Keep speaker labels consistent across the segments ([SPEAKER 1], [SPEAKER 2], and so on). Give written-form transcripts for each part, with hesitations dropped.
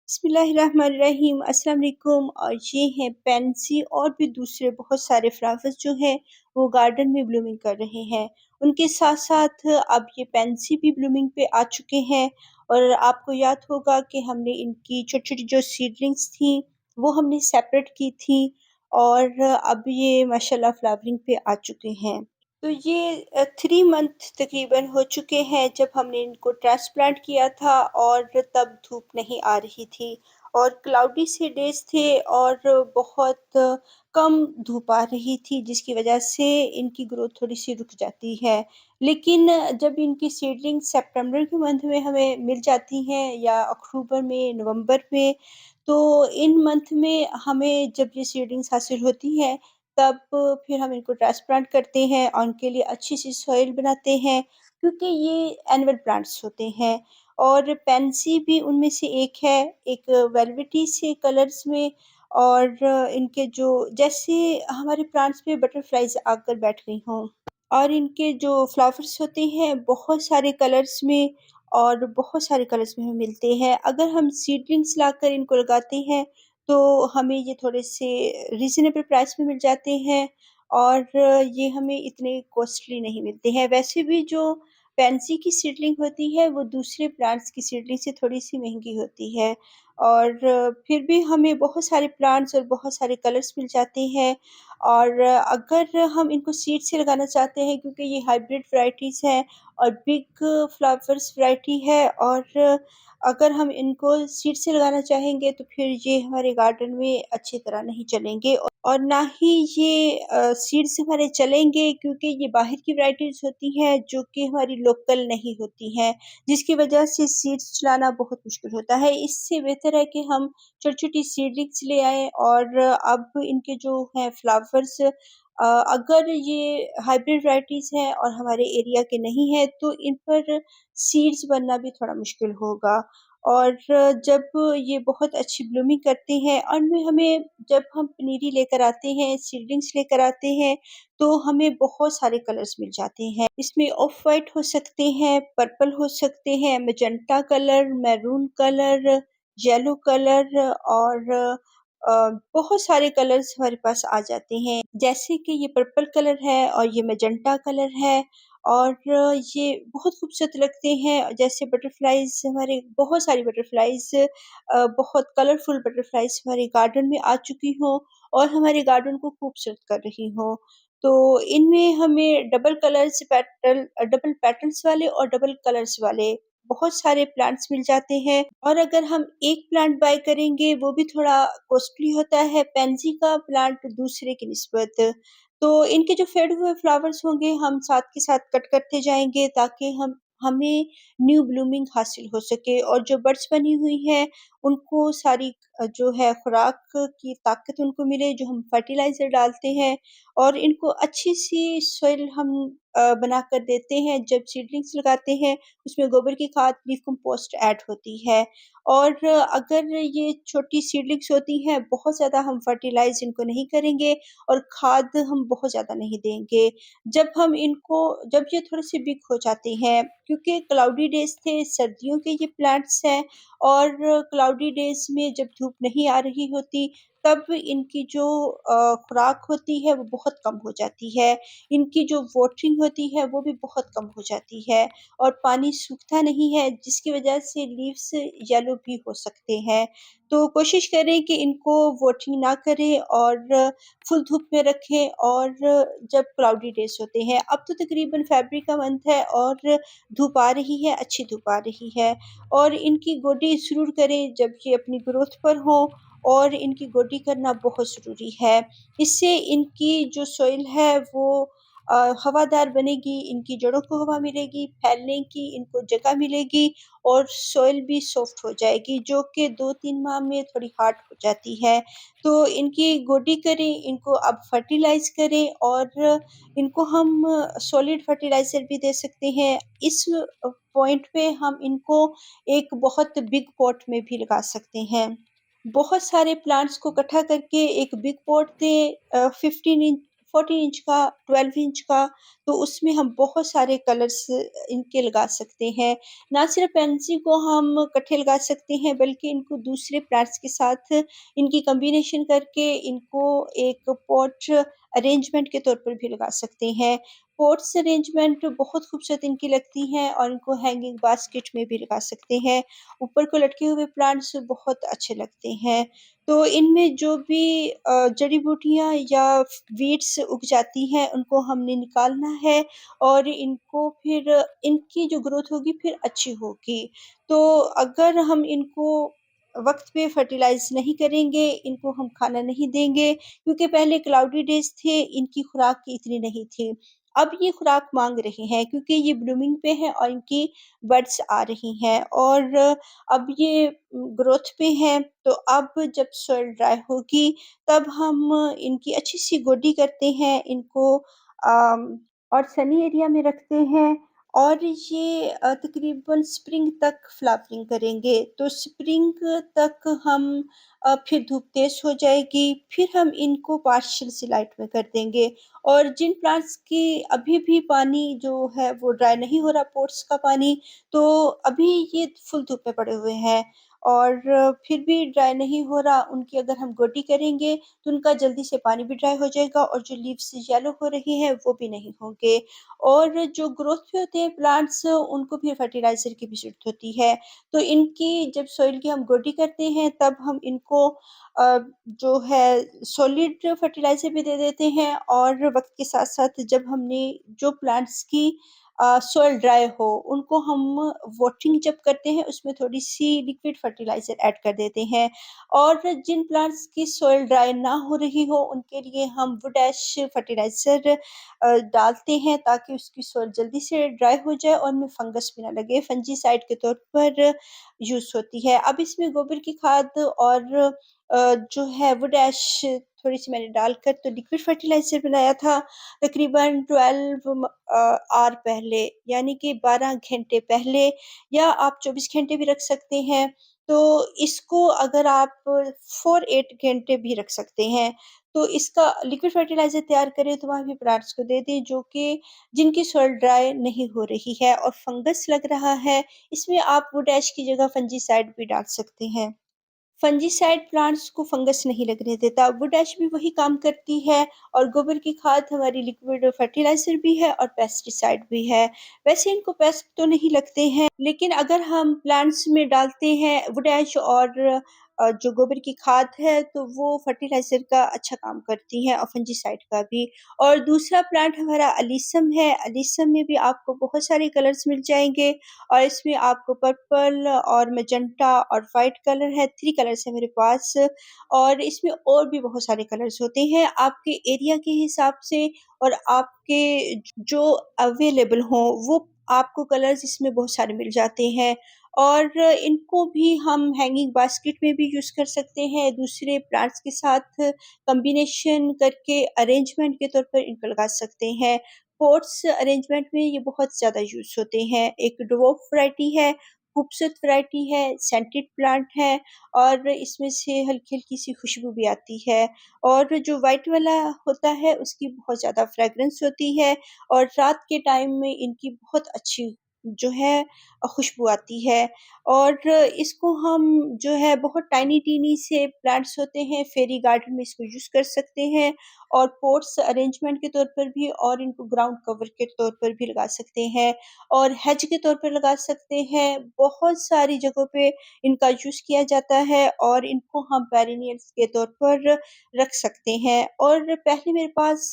[SPEAKER 1] बिस्मिल्लाहिर्रहमानिर्रहीम अस्सलाम वालेकुम। और ये हैं पेंसी और भी दूसरे बहुत सारे फ्लावर्स जो हैं वो गार्डन में ब्लूमिंग कर रहे हैं। उनके साथ-साथ अब ये पेंसी भी ब्लूमिंग पे आ चुके हैं और आपको याद होगा कि हमने इनकी छोटी-छोटी जो सीडलिंग्स थी वो हमने सेपरेट की थी और अब ये माशाल्लाह फ्लावरिंग पे आ चुके हैं। तो ये 3 मंथ तकरीबन हो चुके हैं जब हमने इनको ट्रांसप्लांट किया था और तब धूप नहीं आ रही थी और क्लाउडी से डेज़ थे और बहुत कम धूप आ रही थी जिसकी वजह से इनकी ग्रोथ थोड़ी-सी रुक जाती है। लेकिन जब इनकी सीडलिंग सितंबर के मंथ में हमें मिल जाती हैं या अक्टूबर में, नवंबर में, तो इन मंथ में हमें जब ये सीडलिंग्स हासिल होती हैं तब फिर हम इनको ट्रांसप्लांट करते हैं और उनके लिए अच्छी-सी सॉइल बनाते हैं क्योंकि ये एनुअल प्लांट्स होते हैं और पेंसी भी उनमें से एक है, एक वेलवेटी से कलर्स में और इनके जो जैसे हमारे प्लांट्स पे बटरफ्लाइज़ आकर बैठ गई हों और इनके जो फ्लावर्स होते हैं बहुत सारे कलर्स में और बहुत सारे कलर्स में हमें मिलते हैं। अगर हम सीडलिंग्स लाकर इनको लगाते हैं तो हमें ये थोड़े से रीज़नेबल प्राइस में मिल जाते हैं और ये हमें इतने कॉस्टली नहीं मिलते हैं। वैसे भी जो पैंसी की सीडलिंग होती है वो दूसरे प्लांट्स की सीडलिंग से थोड़ी-सी महँगी होती है और फिर भी हमें बहुत सारे प्लांट्स और बहुत सारे कलर्स मिल जाते हैं और अगर हम इनको सीड से लगाना चाहते हैं क्योंकि ये हाइब्रिड वैराइटीज़ हैं और बिग फ्लावर्स वैराइटी है और अगर हम इनको सीड से लगाना चाहेंगे तो फिर ये हमारे गार्डन में अच्छी तरह नहीं चलेंगे और ना ही ये सीड्स हमारे चलेंगे क्योंकि ये बाहर की वैराइटीज़ होती हैं जो कि हमारी लोकल नहीं होती हैं, जिसकी वजह से सीड्स चलाना बहुत मुश्किल होता है। इससे बेहतर है कि हम छोटी-छोटी सीडलिंग्स ले आएँ और अब इनके जो हैं फ्लावर्स अगर ये हाइब्रिड वैराइटीज़ हैं और हमारे एरिया के नहीं हैं तो इन पर सीड्स बनना भी थोड़ा मुश्किल होगा और जब ये बहुत अच्छी ब्लूमिंग करते हैं और में हमें जब हम पनीरी लेकर आते हैं, सीडलिंग्स लेकर आते हैं, तो हमें बहुत सारे कलर्स मिल जाते हैं। इसमें ऑफ व्हाइट हो सकते हैं, पर्पल हो सकते हैं, magenta colour, maroon colour, yellow colour और अ, बहुत सारे कलर्स हमारे पास आ जाते हैं। जैसे कि ये पर्पल कलर है और ये मैजेंटा कलर है और ये बहुत खूबसूरत लगते हैं। जैसे बटरफ्लाइज़ हमारे बहुत सारी बटरफ्लाइज़ बहुत कलरफुल बटरफ्लाइज़ हमारे गार्डन में आ चुकी हों और हमारे गार्डन को खूबसूरत कर रही हों। तो इनमें हमें डबल पेटल्स वाले और डबल कलर्स वाले बहुत सारे प्लांट्स मिल जाते हैं और अगर हम एक प्लांट बाय करेंगे वो भी थोड़ा कॉस्टली होता है पेंसी का प्लांट दूसरे की निस्बत। तो इनके जो फेड हुए फ्लावर्स होंगे हम साथ के साथ कट करते जाएँगे ताकि हमें न्यू ब्लूमिंग हासिल हो सके और जो बड्स बनी हुई हैं उनको सारी जो है खुराक की ताकत उनको मिले जो हम फर्टिलाइज़र डालते हैं और इनको अच्छी-सी सॉइल हम बनाकर देते हैं। जब सीडलिंग्स लगाते हैं उसमें गोबर की खाद, लीफ कंपोस्ट ऐड होती है और अगर ये छोटी सीडलिंग्स होती हैं, बहुत ज़्यादा हम फर्टिलाइज़ इनको नहीं करेंगे और खाद हम बहुत ज़्यादा नहीं देंगे। जब ये थोड़े-से बिग हो जाते हैं क्योंकि क्लाउडी डेज़ थे, सर्दियों के ये प्लांट्स हैं और क्लाउडी डेज़ में जब धूप नहीं आ रही होती, तब इनकी जो खुराक होती है वो बहुत कम हो जाती है। इनकी जो वाटरिंग होती है वो भी बहुत कम हो जाती है और पानी सूखता नहीं है जिसकी वजह से लीव्स येलो भी हो सकते हैं। तो कोशिश करें कि इनको वाटरिंग ना करें और फुल धूप में रखें और जब क्लाउडी डेज़ होते हैं। अब तो तकरीबन फ़रवरी का मंथ है और धूप आ रही है, अच्छी धूप आ रही है और इनकी गोडी ज़रूर करें जब ये अपनी ग्रोथ पर हों और इनकी गोडी करना बहुत ज़रूरी है। इससे इनकी जो सॉइल है वो हवादार बनेगी, इनकी जड़ों को हवा मिलेगी, फैलने की इनको जगह मिलेगी और सॉइल भी सॉफ्ट हो जाएगी जो कि 2-3 माह में थोड़ी हार्ड हो जाती है। तो इनकी गोडी करें, इनको अब फर्टिलाइज़ करें और इनको हम सॉलिड फर्टिलाइज़र भी दे सकते हैं। इस पॉइंट पे हम इनको एक बहुत बिग पॉट में भी लगा सकते हैं। बहुत सारे प्लांट्स को इकट्ठा करके एक बिग पॉट दें 15 इंच 14 इंच का, 12 इंच का, तो उसमें हम बहुत सारे कलर्स इनके लगा सकते हैं। ना सिर्फ़ पेंसी को हम इकट्ठे लगा सकते हैं, बल्कि इनको दूसरे प्लांट्स के साथ इनकी कॉम्बिनेशन करके इनको एक पॉट अरेंजमेंट के तौर पर भी लगा सकते हैं। पॉट्स अरेंजमेंट बहुत खूबसूरत इनकी लगती हैं और इनको हैंगिंग बास्केट में भी लगा सकते हैं। ऊपर को लटके हुए प्लांट्स बहुत अच्छे लगते हैं। तो इनमें जो भी जड़ी-बूटियाँ या वीड्स उग जाती हैं, उनको हमने निकालना है और इनको फिर इनकी जो ग्रोथ होगी फिर अच्छी होगी। तो अगर हम इनको वक़्त पे फर्टिलाइज़ नहीं करेंगे, इनको हम खाना नहीं देंगे, क्योंकि पहले क्लाउडी डेज़ थे, इनकी खुराक इतनी नहीं थी। अब ये खुराक माँग रहे हैं क्योंकि ये ब्लूमिंग पे हैं और इनकी बड्स आ रही हैं और अब ये ग्रोथ पे हैं, तो अब जब सॉइल ड्राई होगी, तब हम इनकी अच्छी-सी गोडी करते हैं, इनको और सनी एरिया में रखते हैं और ये तकरीबन स्प्रिंग तक फ्लावरिंग करेंगे। तो स्प्रिंग तक हम फिर धूप तेज़ हो जाएगी, फिर हम इनको पार्शियल से लाइट में कर देंगे और जिन प्लांट्स की अभी भी पानी जो है वो ड्राई नहीं हो रहा पॉट्स का पानी, तो अभी ये फुल धूप में पड़े हुए हैं और फिर भी ड्राई नहीं हो रहा, उनकी अगर हम गोडी करेंगे, तो उनका जल्दी से पानी भी ड्राई हो जाएगा और जो लीव्स येलो हो रही हैं, वो भी नहीं होंगे। और जो ग्रोथ पे होते हैं प्लांट्स, उनको भी फर्टिलाइज़र की भी ज़रूरत होती है। तो इनकी जब सॉइल की हम गोडी करते हैं, तब हम इनको जो है सॉलिड फर्टिलाइज़र भी दे देते हैं और वक़्त के साथ-साथ जब हमने जो प्लांट्स की सॉइल ड्राई हो, उनको हम वाटरिंग जब करते हैं, उसमें थोड़ी-सी लिक्विड फर्टिलाइज़र ऐड कर देते हैं और जिन प्लांट्स की सॉइल ड्राई ना हो रही हो, उनके लिए हम वुड ऐश फर्टिलाइज़र डालते हैं ताकि उसकी सॉइल जल्दी से ड्राई हो जाए और उनमें फंगस भी ना लगे, फंजीसाइड के तौर पर यूज़ होती है। अब इसमें गोबर की खाद और जो है वुड ऐश थोड़ी-सी मैंने डालकर तो लिक्विड फर्टिलाइज़र बनाया था, तकरीबन 12 आवर पहले, यानी कि 12 घंटे पहले या आप 24 घंटे भी रख सकते हैं। तो इसको अगर आप 4-8 घंटे भी रख सकते हैं, तो इसका लिक्विड फर्टिलाइज़र तैयार करें तो वहाँ भी प्लांट्स को दे दें जो कि जिनकी सॉइल ड्राई नहीं हो रही है और फंगस लग रहा है, इसमें आप वुड ऐश की जगह फंजीसाइड भी डाल सकते हैं। फंजीसाइड प्लांट्स को फंगस नहीं लगने देता, वुड ऐश भी वही काम करती है और गोबर की खाद हमारी लिक्विड फर्टिलाइज़र भी है और पेस्टिसाइड भी है। वैसे इनको पेस्ट तो नहीं लगते हैं, लेकिन अगर हम प्लांट्स में डालते हैं वुड ऐश और जो गोबर की खाद है, तो वो फर्टिलाइज़र का अच्छा काम करती हैं और फंजीसाइड का भी। और दूसरा प्लांट हमारा अलीसम है, अलीसम में भी आपको बहुत सारे कलर्स मिल जाएँगे और इसमें आपको पर्पल और मैजेंटा और व्हाइट कलर है, 3 कलर्स हैं मेरे पास और इसमें और भी बहुत सारे कलर्स होते हैं, आपके एरिया के हिसाब से और आपके जो अवेलेबल हों, वो आपको कलर्स इसमें बहुत सारे मिल जाते हैं और इनको भी हम हैंगिंग बास्केट में भी यूज़ कर सकते हैं, दूसरे प्लांट्स के साथ कॉम्बिनेशन करके अरेंजमेंट के तौर पर इनको लगा सकते हैं। पॉट्स अरेंजमेंट में ये बहुत ज़्यादा यूज़ होते हैं। एक ड्वार्फ वैरायटी है, खूबसूरत वैरायटी है, सेंटेड प्लांट है और इसमें से हल्की-हल्की सी खुशबू भी आती है और जो व्हाइट वाला होता है उसकी बहुत ज़्यादा फ्रेग्रेंस होती है और रात के टाइम में इनकी बहुत अच्छी जो है खुशबू आती है और इसको हम जो है बहुत टाइनी-टीनी से प्लांट्स होते हैं, फेरी गार्डन में इसको यूज़ कर सकते हैं और पॉट्स अरेंजमेंट के तौर पर भी और इनको ग्राउंड कवर के तौर पर भी लगा सकते हैं और हेज के तौर पर लगा सकते हैं। बहुत सारी जगहों पे इनका यूज़ किया जाता है और इनको हम पेरिनियल्स के तौर पर रख सकते हैं और पहले मेरे पास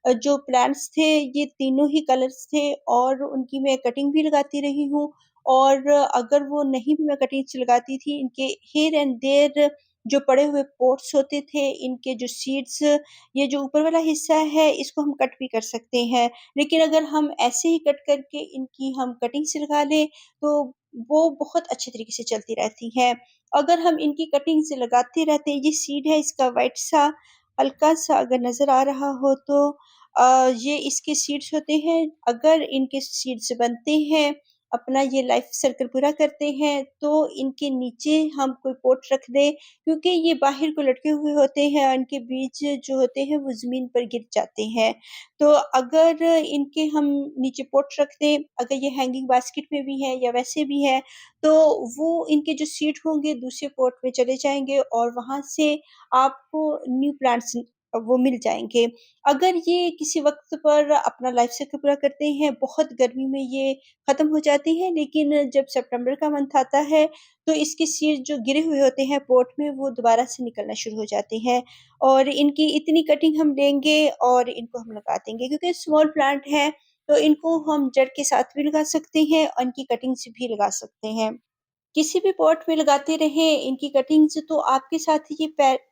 [SPEAKER 1] जो प्लांट्स थे ये तीनों ही कलर्स थे और उनकी मैं कटिंग भी लगाती रही हूँ और अगर वो नहीं भी मैं कटिंग्स लगाती थी, इनके हियर एंड देयर जो पड़े हुए पॉट्स होते थे, इनके जो सीड्स, ये जो ऊपर वाला हिस्सा है, इसको हम कट भी कर सकते हैं। लेकिन अगर हम ऐसे ही कट करके इनकी हम कटिंग्स लगा लें, तो वो बहुत अच्छे तरीके से चलती रहती हैं। अगर हम इनकी कटिंग्स लगाते रहते हैं, ये सीड है इसका व्हाइट सा, हल्का-सा अगर नज़र आ रहा हो तो ये इसके सीड्स होते हैं। अगर इनके सीड्स बनते हैं अपना ये लाइफ सर्कल पूरा करते हैं, तो इनके नीचे हम कोई पॉट रख दें, क्योंकि ये बाहर को लटके हुए होते हैं, इनके बीज जो होते हैं वो ज़मीन पर गिर जाते हैं। तो अगर इनके हम नीचे पॉट रख दें, अगर ये हैंगिंग बास्केट में भी है या वैसे भी है, तो वो इनके जो सीड होंगे दूसरे पॉट में चले जाएँगे और वहाँ से आपको न्यू प्लांट्स वो मिल जाएँगे। अगर ये किसी वक़्त पर अपना लाइफ़ साइकिल पूरा करते हैं, बहुत गर्मी में ये ख़त्म हो जाते हैं, लेकिन जब सितंबर का मंथ आता है, तो इसके सीड्स जो गिरे हुए होते हैं पॉट में, वो दोबारा से निकलना शुरू हो जाते हैं और इनकी इतनी कटिंग हम लेंगे और इनको हम लगा देंगे, क्योंकि स्मॉल प्लांट है, तो इनको हम जड़ के साथ भी लगा सकते हैं और इनकी कटिंग्स भी लगा सकते हैं। किसी भी पॉट में लगाते रहें इनकी कटिंग्स, तो आपके साथ ये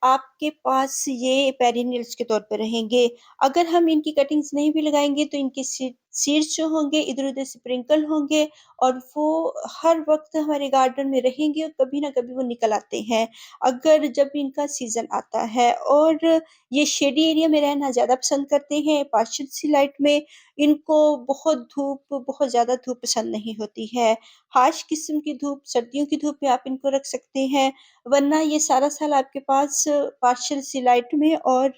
[SPEAKER 1] आपके पास ये पेरिनियल्स के तौर पे रहेंगे। अगर हम इनकी कटिंग्स नहीं भी लगाएँगे तो इनके सीड्स जो होंगे इधर-उधर स्प्रिंकल होंगे और वो हर वक़्त हमारे गार्डन में रहेंगे और कभी न कभी वो निकल आते हैं, अगर जब इनका सीज़न आता है। और ये शेडी एरिया में रहना ज़्यादा पसंद करते हैं, पार्शियल सी लाइट में। इनको बहुत ज़्यादा धूप पसंद नहीं होती है। हार्श किस्म की धूप, सर्दियों की धूप में आप इनको रख सकते हैं, वरना ये सारा साल आपके पास पार्शियल सी लाइट में और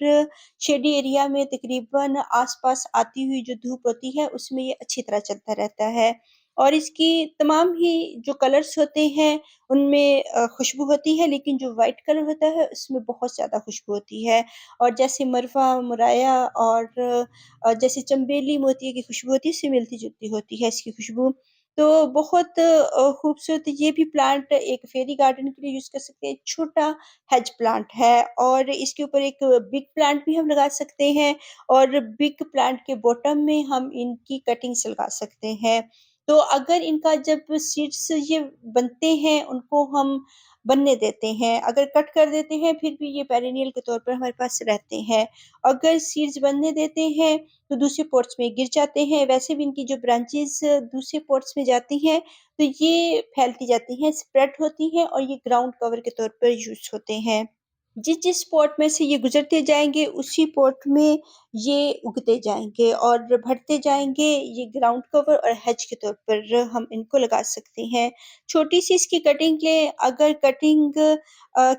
[SPEAKER 1] शेडी एरिया में तकरीबन आस-पास आती हुई जो धूप होती है, उसमें ये अच्छी तरह चलता रहता है। और इसकी तमाम ही जो कलर्स होते हैं, उनमें खुशबू होती है, लेकिन जो व्हाइट कलर होता है, उसमें बहुत ज़्यादा खुशबू होती है। और जैसे मरवा, मुराया और जैसे चंबेली मोतिये की खुशबू होती है, इससे मिलती-जुलती होती है इसकी खुशबू। तो बहुत खूबसूरत ये भी प्लांट एक फेरी गार्डन के लिए यूज़ कर सकते हैं। छोटा हेज प्लांट है और इसके ऊपर एक बिग प्लांट भी हम लगा सकते हैं और बिग प्लांट के बॉटम में हम इनकी कटिंग्स लगा सकते हैं। तो अगर इनका जब सीड्स ये बनते हैं, उनको हम बनने देते हैं। अगर कट कर देते हैं, फिर भी ये पेरिनियल के तौर पर हमारे पास रहते हैं। अगर सीड्स बनने देते हैं, तो दूसरे पॉट्स में गिर जाते हैं। वैसे भी इनकी जो ब्रांचेज़ दूसरे पॉट्स में जाती हैं, तो ये फैलती जाती हैं, स्प्रेड होती हैं और ये ग्राउंड कवर के तौर पर यूज़ होते हैं। जिस-जिस पॉट में से ये गुज़रते जाएँगे, उसी पॉट में ये उगते जाएँगे और बढ़ते जाएँगे। ये ग्राउंड कवर और हेज के तौर पर हम इनको लगा सकते हैं। छोटी-सी इसकी कटिंग लें, अगर कटिंग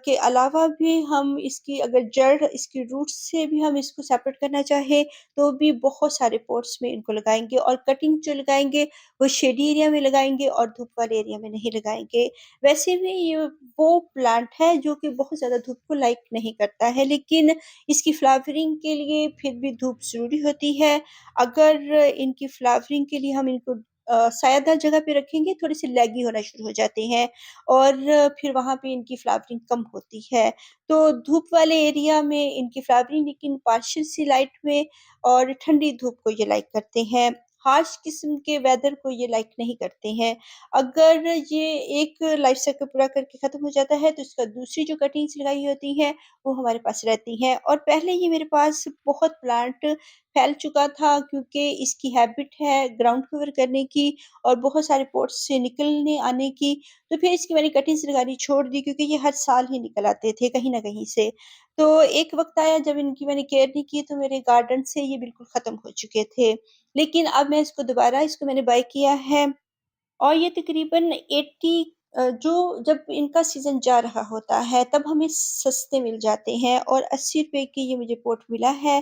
[SPEAKER 1] के अलावा भी हम इसकी अगर जड़, इसकी रूट्स से भी हम इसको सेपरेट करना चाहें, तो भी बहुत सारे पॉट्स में इनको लगाएँगे और कटिंग जो लगाएँगे, वो शेडी एरिया में लगाएँगे और धूप वाले एरिया में नहीं लगाएँगे। वैसे भी ये वो प्लांट है जो कि बहुत ज़्यादा धूप को लाइक नहीं करता है, लेकिन इसकी फ्लावरिंग के लिए फिर भी धूप ज़रूरी होती है। अगर इनकी फ्लावरिंग के लिए हम इनको छायादार जगह पे रखेंगे, थोड़े-से लैगी होना शुरू हो जाते हैं और फिर वहाँ पे इनकी फ्लावरिंग कम होती है। तो धूप वाले एरिया में इनकी फ्लावरिंग, लेकिन पार्शियल सी लाइट में और ठंडी धूप को ये लाइक करते हैं। हार्श किस्म के वेदर को ये लाइक नहीं करते हैं। अगर ये एक लाइफ साइकिल पूरा करके ख़त्म हो जाता है, तो इसका दूसरी जो कटिंग्स लगाई होती हैं, वो हमारे पास रहती हैं। और पहले ये मेरे पास बहुत प्लांट फैल चुका था, क्योंकि इसकी हैबिट है ग्राउंड कवर करने की और बहुत सारे पॉट्स से निकलने आने की। तो फिर इसकी मैंने कटिंग्स लगानी छोड़ दी, क्योंकि ये हर साल ही निकल आते थे कहीं न कहीं से। तो एक वक़्त आया जब इनकी मैंने केयर नहीं की, तो मेरे गार्डन से ये बिल्कुल ख़त्म हो चुके थे। लेकिन अब मैं इसको मैंने बाय किया है और ये तकरीबन 80 जो जब इनका सीज़न जा रहा होता है, तब हमें सस्ते मिल जाते हैं और ₹80 की ये मुझे पॉट मिला है।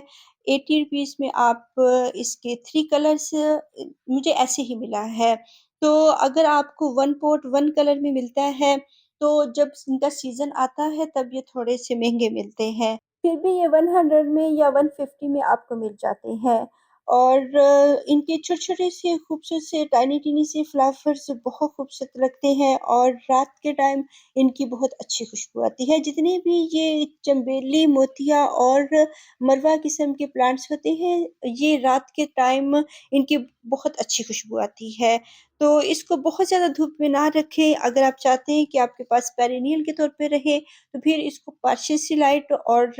[SPEAKER 1] ₹80 में आप इसके 3 कलर्स मुझे ऐसे ही मिला है। तो अगर आपको 1 पॉट 1 कलर में मिलता है, तो जब इनका सीज़न आता है, तब ये थोड़े से महँगे मिलते हैं। फिर भी ये 100 में या 150 में आपको मिल जाते हैं। और इनके छोटे-छोटे से खूबसूरत से टाइनी-टिनी से फ्लावर्स बहुत खूबसूरत लगते हैं और रात के टाइम इनकी बहुत अच्छी खुशबू आती है। जितने भी ये चंबेली, मोतिया और मरवा किस्म के प्लांट्स होते हैं, ये रात के टाइम इनकी बहुत अच्छी खुशबू आती है। तो इसको बहुत ज़्यादा धूप में ना रखें। अगर आप चाहते हैं कि आपके पास पेरिनियल के तौर पे रहे, तो फिर इसको पार्शियल सी लाइट और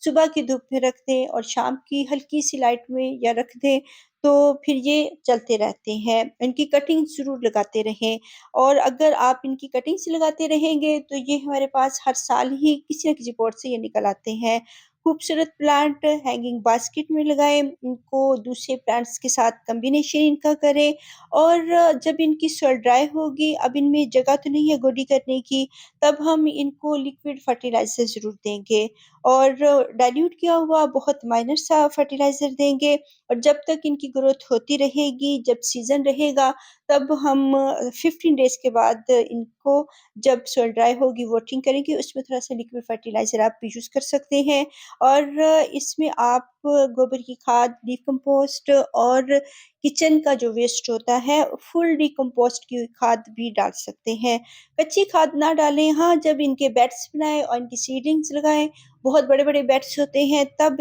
[SPEAKER 1] सुबह की धूप में रख दें और शाम की हल्की-सी लाइट में या रख दें, तो फिर ये चलते रहते हैं। इनकी कटिंग ज़रूर लगाते रहें और अगर आप इनकी कटिंग्स लगाते रहेंगे, तो ये हमारे पास हर साल ही किसी न किसी पॉट से ये निकल आते हैं। खूबसूरत प्लांट हैंगिंग बास्केट में लगाएँ, इनको दूसरे प्लांट्स के साथ कॉम्बिनेशन इनका करें और जब इनकी सॉइल ड्राई होगी, अब इनमें जगह तो नहीं है गोडी करने की, तब हम इनको लिक्विड फर्टिलाइज़र ज़रूर देंगे और डाइल्यूट किया हुआ बहुत माइनर सा फर्टिलाइज़र देंगे और जब तक इनकी ग्रोथ होती रहेगी, जब सीज़न रहेगा, तब हम 15 डेज़ के बाद इनको जब सॉइल ड्राई होगी, वॉटरिंग करेंगे, उसमें थोड़ा-सा लिक्विड फर्टिलाइज़र आप यूज़ कर सकते हैं और इसमें आप गोबर की खाद, डिकम्पोस्ट और किचन का जो वेस्ट होता है, फुल डिकम्पोस्ट की खाद भी डाल सकते हैं। कच्ची खाद ना डालें, हाँ, जब इनके बेड्स बनाएँ और इनकी सीडलिंग्स लगाएँ, बहुत बड़े-बड़े बेड्स होते हैं, तब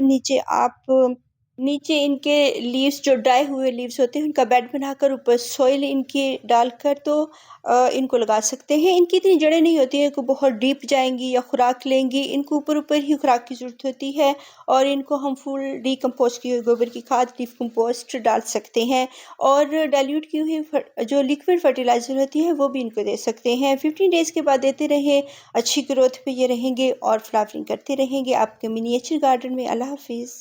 [SPEAKER 1] नीचे इनके लीव्स जो ड्राई हुए लीव्स होते हैं, उनका बेड बनाकर ऊपर सॉइल इनकी डालकर तो इनको लगा सकते हैं। इनकी इतनी जड़ें नहीं होती हैं कि बहुत डीप जाएँगी या खुराक लेंगी, इनको ऊपर-ऊपर ही खुराक की ज़रूरत होती है और इनको हम फुल डिकम्पोस्ट की हुई गोबर की खाद, डिकम्पोस्ट डाल सकते हैं और डाइल्यूट की हुई जो लिक्विड फर्टिलाइज़र होती है, वो भी इनको दे सकते हैं। 15 डेज़ के बाद देते रहें, अच्छी ग्रोथ पे ये रहेंगे और फ्लावरिंग करते रहेंगे आपके मिनिएचर गार्डन में। अल्लाह हाफ़िज़।